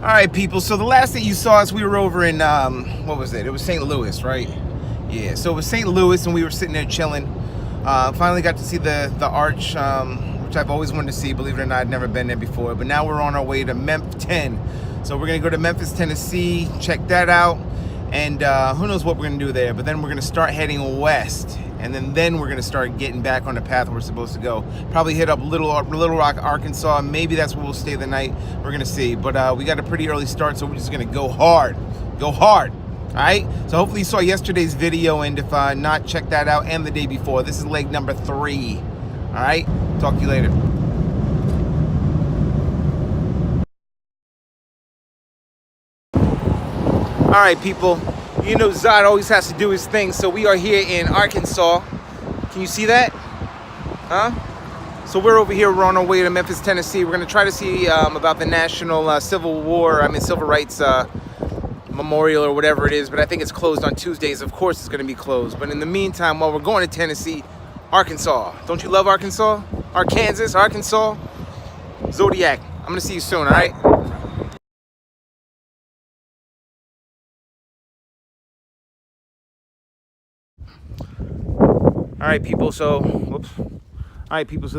All right, people. So the last that you saw us, we were over in what was it? It was St. Louis, right? Yeah. So it was St. Louis, and we were sitting there chilling. Finally got to see the arch, which I've always wanted to see. Believe it or not, I'd never been there before. But now we're on our way to Memphis 10. So we're gonna go to Memphis, Tennessee, check that out, and who knows what we're gonna do there. But then we're gonna start heading west, and then we're gonna start getting back on the path we're supposed to go. Probably hit up Little Rock, Arkansas. Maybe that's where we'll stay the night. We're gonna see. But we got a pretty early start, so we're just gonna go hard. Go hard. All right. So hopefully you saw yesterday's video, and if not, check that out. And the day before. This is leg number 3. All right. Talk to you later. All right, people. You know Zod always has to do his thing, so we are here in Arkansas. Can you see that? Huh? So we're over here, we're on our way to Memphis, Tennessee. We're gonna try to see about the National Civil Rights Memorial or whatever it is, but I think it's closed on Tuesdays. Of course it's gonna be closed. But in the meantime, while we're going to Tennessee, Arkansas. Don't you love Arkansas? Arkansas? Zodiac. I'm gonna see you soon, all right? All right, people, so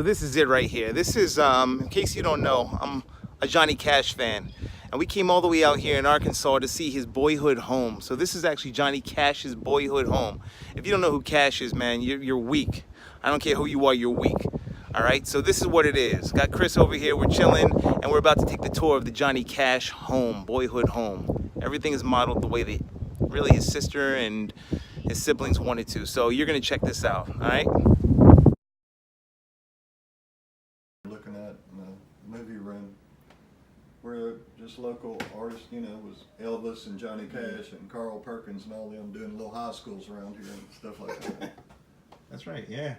this is it right here. This is, in case you don't know, I'm a Johnny Cash fan. And we came all the way out here in Arkansas to see his boyhood home. So this is actually Johnny Cash's boyhood home. If you don't know who Cash is, man, you're weak. I don't care who you are, you're weak. All right, so this is what it is. Got Chris over here, we're chilling, and we're about to take the tour of the Johnny Cash home, boyhood home. Everything is modeled the way that really his sister and his siblings wanted to. So you're gonna check this out, all right? Looking at in the movie room where just local artists, you know, was Elvis and Johnny Cash and Carl Perkins and all them doing little high schools around here and stuff like that. That's right, yeah.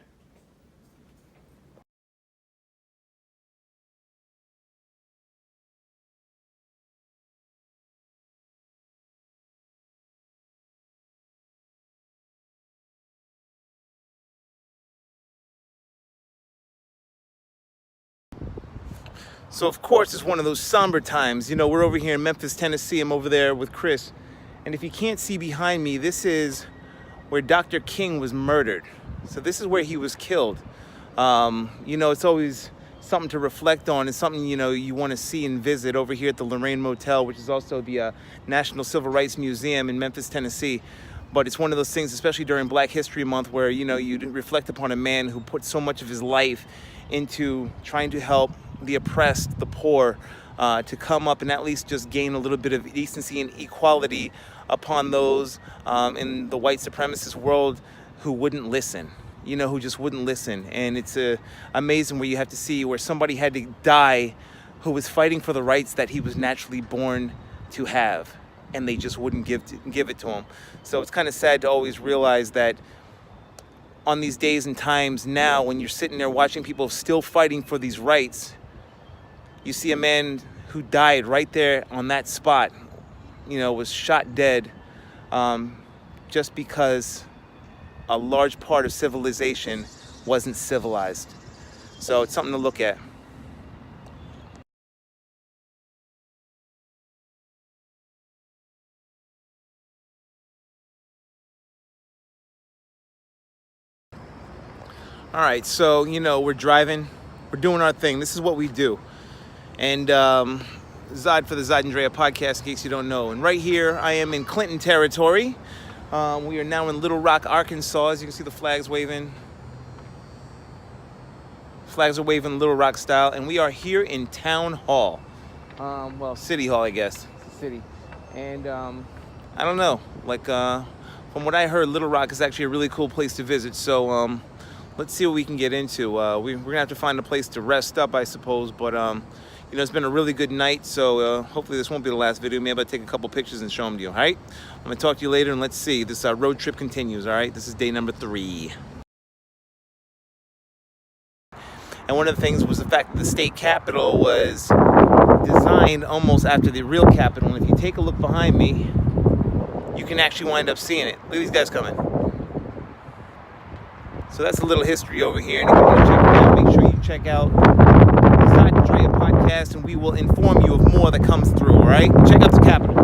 So of course it's one of those somber times. You know, we're over here in Memphis, Tennessee. I'm over there with Chris. And if you can't see behind me, this is where Dr. King was murdered. So this is where he was killed. You know, it's always something to reflect on. It's something, you know, you want to see and visit over here at the Lorraine Motel, which is also the National Civil Rights Museum in Memphis, Tennessee. But it's one of those things, especially during Black History Month, where, you know, you reflect upon a man who put so much of his life into trying to help the oppressed, the poor, to come up and at least just gain a little bit of decency and equality upon those in the white supremacist world who wouldn't listen, you know, who just wouldn't listen. And it's amazing where you have to see where somebody had to die who was fighting for the rights that he was naturally born to have, and they just wouldn't give it to him. So it's kind of sad to always realize that on these days and times now, when you're sitting there watching people still fighting for these rights, you see a man who died right there on that spot, you know, was shot dead just because a large part of civilization wasn't civilized. So it's something to look at. All right, so, you know, we're driving, we're doing our thing. This is what we do. And Zod for the Zod and Drea podcast, in case you don't know. And right here, I am in Clinton territory. We are now in Little Rock, Arkansas. As you can see, the flags waving. Flags are waving Little Rock style. And we are here in Town Hall. Well, City Hall, I guess. It's a city. And I don't know. Like, from what I heard, Little Rock is actually a really cool place to visit. So, let's see what we can get into. We're gonna have to find a place to rest up, I suppose. But you know, it's been a really good night. So hopefully this won't be the last video. Maybe I'll take a couple pictures and show them to you. All right. I'm gonna talk to you later, and let's see. This road trip continues. All right. This is day number 3. And one of the things was the fact that the state capitol was designed almost after the real capitol. And if you take a look behind me, you can actually wind up seeing it. Look at these guys coming. So that's a little history over here. And if you want to check it out, make sure you check out the Zod and Drea podcast. podcast, and we will inform you of more that comes through, all right? Check out the Capitol.